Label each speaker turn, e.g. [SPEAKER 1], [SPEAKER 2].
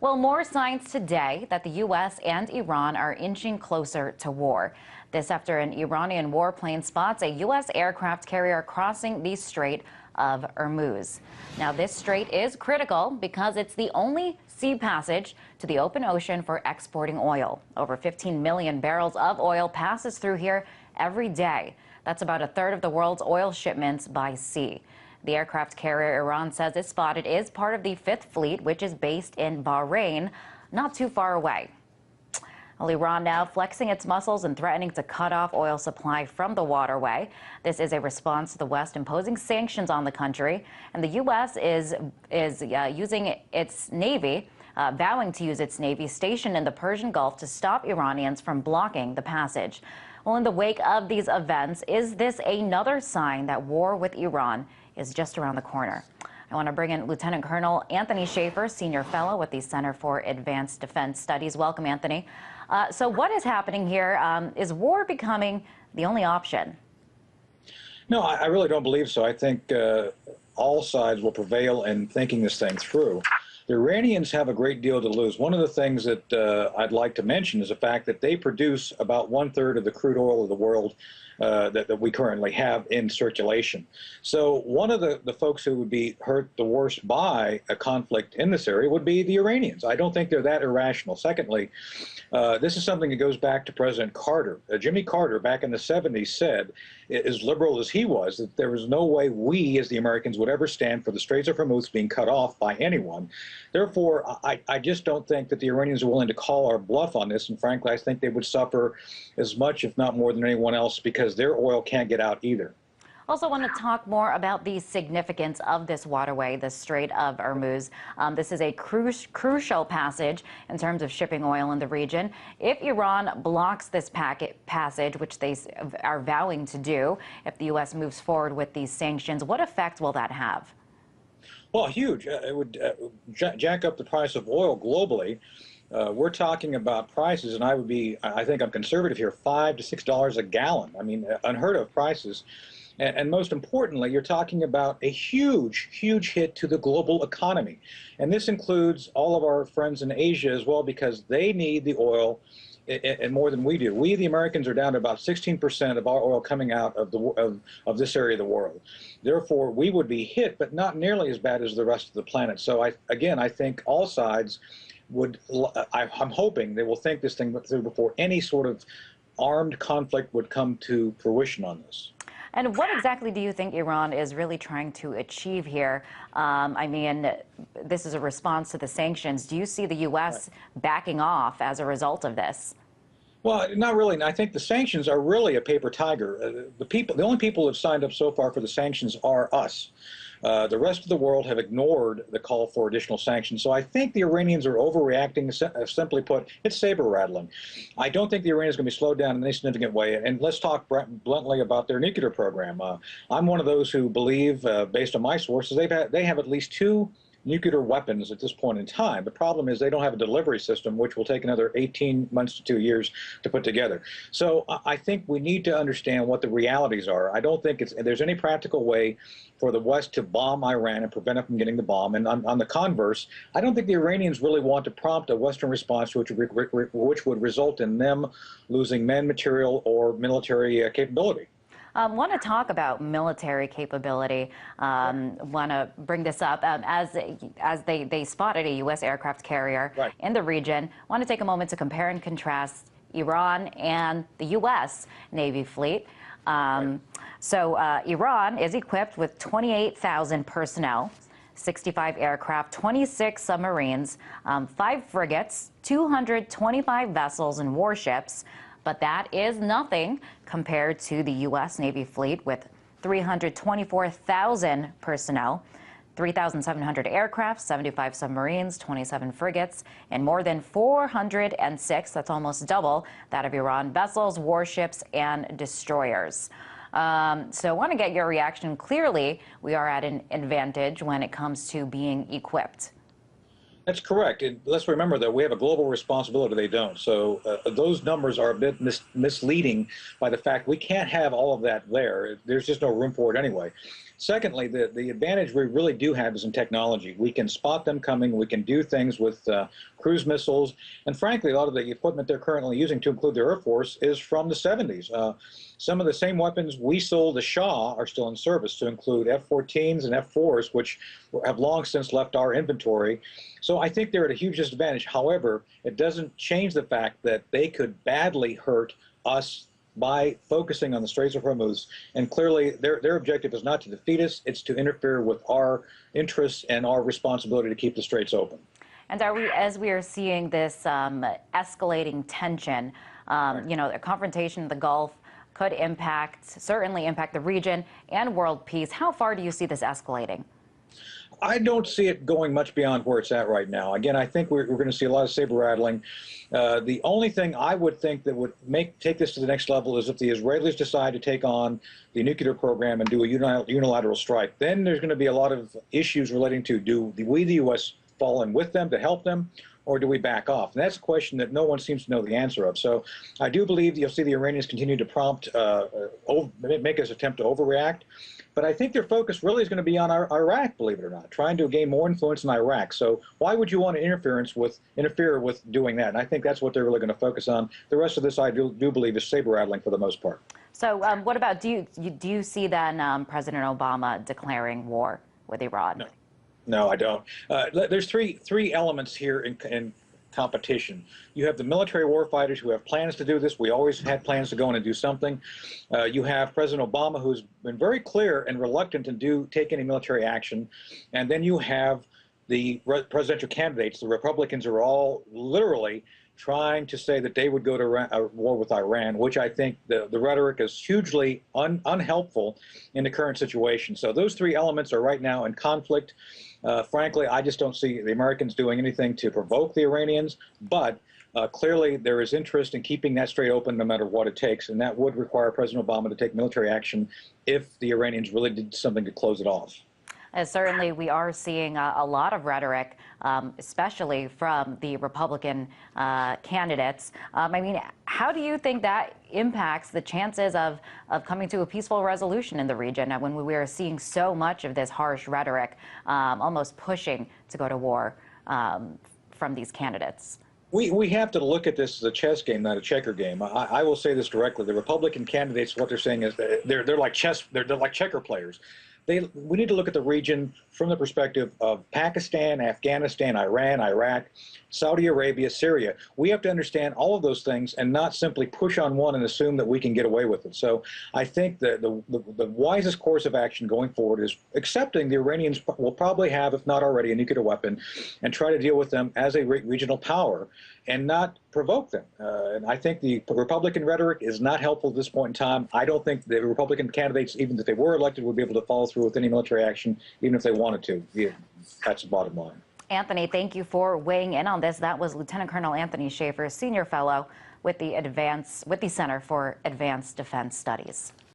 [SPEAKER 1] Well, more signs today that the U.S. and Iran are inching closer to war. This after an Iranian warplane spots a U.S. aircraft carrier crossing the Strait of Hormuz. Now, this strait is critical because it's the only sea passage to the open ocean for exporting oil. Over 15 million barrels of oil passes through here every day. That's about a third of the world's oil shipments by sea. The aircraft carrier Iran says it spotted is part of the Fifth Fleet, which is based in Bahrain, not too far away. Well, Iran now flexing its muscles and threatening to cut off oil supply from the waterway. This is a response to the West imposing sanctions on the country, and the U.S. is using its Navy, vowing to use its Navy stationed in the Persian Gulf to stop Iranians from blocking the passage. Well, in the wake of these events, is this another sign that war with Iran is just around the corner? I want to bring in Lieutenant Colonel Anthony Schaefer, Senior Fellow with the Center for Advanced Defense Studies. Welcome, Anthony. So what is happening here? Is war becoming the only option?
[SPEAKER 2] No, I really don't believe so. I think all sides will prevail in thinking this thing through. The Iranians have a great deal to lose. One of the things that I'd like to mention is the fact that they produce about 1/3 of the crude oil of the world that we currently have in circulation. So one of the folks who would be hurt the worst by a conflict in this area would be the Iranians. I don't think they're that irrational. Secondly, this is something that goes back to President Carter. Jimmy Carter back in the 70s said, as liberal as he was, that there was no way we as the Americans would ever stand for the Straits of Hormuz being cut off by anyone. Therefore, I just don't think that the Iranians are willing to call our bluff on this. And frankly, I think they would suffer as much, if not more than anyone else, because their oil can't get out either.
[SPEAKER 1] Also want to talk more about the significance of this waterway, the Strait of Hormuz. This is a crucial passage in terms of shipping oil in the region. If Iran blocks this passage, which they are vowing to do, if the U.S. moves forward with these sanctions, what effect will that have?
[SPEAKER 2] Well, huge. It would jack up the price of oil globally. We're talking about prices, and I think I'm conservative here, $5 to $6 a gallon. I mean, unheard of prices. And most importantly, you're talking about a huge, huge hit to the global economy. And this includes all of our friends in Asia as well, because they need the oil and more than we do. We, the Americans, are down to about 16% of our oil coming out of this area of the world. Therefore, we would be hit, but not nearly as bad as the rest of the planet. So, I think all sides I'm hoping they will think this thing through before any sort of armed conflict would come to fruition on this.
[SPEAKER 1] And what exactly do you think Iran is really trying to achieve here? I mean, this is a response to the sanctions. Do you see the U.S. backing off as a result of this?
[SPEAKER 2] Well, not really. And I think the sanctions are really a paper tiger. The only people who have signed up so far for the sanctions are us. The rest of the world have ignored the call for additional sanctions. So I think the Iranians are overreacting. Simply put, it's saber rattling. I don't think the Iranians are going to be slowed down in any significant way. And let's talk bluntly about their nuclear program. I'm one of those who believe, based on my sources, they have at least 2 nuclear weapons at this point in time. The problem is they don't have a delivery system, which will take another 18 months to 2 years to put together. So I think we need to understand what the realities are. I don't think there's any practical way for the West to bomb Iran and prevent it from getting the bomb. And on the converse, I don't think the Iranians really want to prompt a Western response which would result in them losing men, material, or military capability.
[SPEAKER 1] Want to talk about military capability. Want to bring this up as they spotted a U.S. aircraft carrier in the region. Want to take a moment to compare and contrast Iran and the U.S. Navy fleet. So Iran is equipped with 28,000 personnel, 65 aircraft, 26 submarines, 5 frigates, 225 vessels and warships. But that is nothing compared to the U.S. Navy fleet with 324,000 personnel, 3,700 aircraft, 75 submarines, 27 frigates, and more than 406, that's almost double, that of Iran, vessels, warships, and destroyers. So I want to get your reaction. Clearly, we are at an advantage when it comes to being equipped.
[SPEAKER 2] That's correct. And let's remember that we have a global responsibility. They don't. So those numbers are a bit misleading by the fact we can't have all of that there. There's just no room for it anyway. Secondly, the advantage we really do have is in technology. We can spot them coming. We can do things with cruise missiles. And frankly, a lot of the equipment they're currently using, to include the Air Force, is from the 70s. Some of the same weapons we sold to Shah are still in service, to include F-14s and F-4s, which have long since left our inventory. So I think they're at a huge disadvantage. However, it doesn't change the fact that they could badly hurt us by focusing on the Straits of Hormuz. And clearly, their objective is not to defeat us, it's to interfere with our interests and our responsibility to keep the straits open.
[SPEAKER 1] And as we are seeing this escalating tension, you know, a confrontation in the Gulf could certainly impact the region and world peace. How far do you see this escalating?
[SPEAKER 2] I don't see it going much beyond where it's at right now. Again, I think we're going to see a lot of saber rattling. The only thing I would think that would take this to the next level is if the Israelis decide to take on the nuclear program and do a unilateral strike. Then there's going to be a lot of issues relating to, do we, the U.S., fall in with them to help them, or do we back off? And that's a question that no one seems to know the answer of. So I do believe you'll see the Iranians continue to make us attempt to overreact. But I think their focus really is going to be on Iraq, believe it or not, trying to gain more influence in Iraq. So why would you want to interfere with doing that? And I think that's what they're really going to focus on. The rest of this, I do believe, is saber rattling for the most part.
[SPEAKER 1] So what about, do you see then President Obama declaring war with Iran?
[SPEAKER 2] No. No, I don't. There's three elements here in competition. You have the military warfighters who have plans to do this. We always had plans to go in and do something. You have President Obama, who's been very clear and reluctant to take any military action. And then you have the presidential candidates. The Republicans are all literally trying to say that they would go to war with Iran, which I think the rhetoric is hugely unhelpful in the current situation. So those three elements are right now in conflict. Frankly, I just don't see the Americans doing anything to provoke the Iranians, but clearly there is interest in keeping that strait open no matter what it takes, and that would require President Obama to take military action if the Iranians really did something to close it off.
[SPEAKER 1] Certainly, we are seeing a lot of rhetoric, especially from the Republican candidates. I mean, how do you think that impacts the chances of coming to a peaceful resolution in the region when we are seeing so much of this harsh rhetoric, almost pushing to go to war from these candidates?
[SPEAKER 2] We have to look at this as a chess game, not a checker game. I will say this directly: the Republican candidates, what they're saying is that they're like checker players. We need to look at the region from the perspective of Pakistan, Afghanistan, Iran, Iraq, Saudi Arabia, Syria. We have to understand all of those things and not simply push on one and assume that we can get away with it. So I think that the wisest course of action going forward is accepting the Iranians will probably have, if not already, a nuclear weapon, and try to deal with them as a regional power and not provoke them. And I think the Republican rhetoric is not helpful at this point in time. I don't think the Republican candidates, even if they were elected, would be able to follow through with any military action, even if they wanted to. Yeah, that's the bottom line.
[SPEAKER 1] Anthony, thank you for weighing in on this. That was Lieutenant Colonel Anthony Schaefer, Senior Fellow with the Center for Advanced Defense Studies.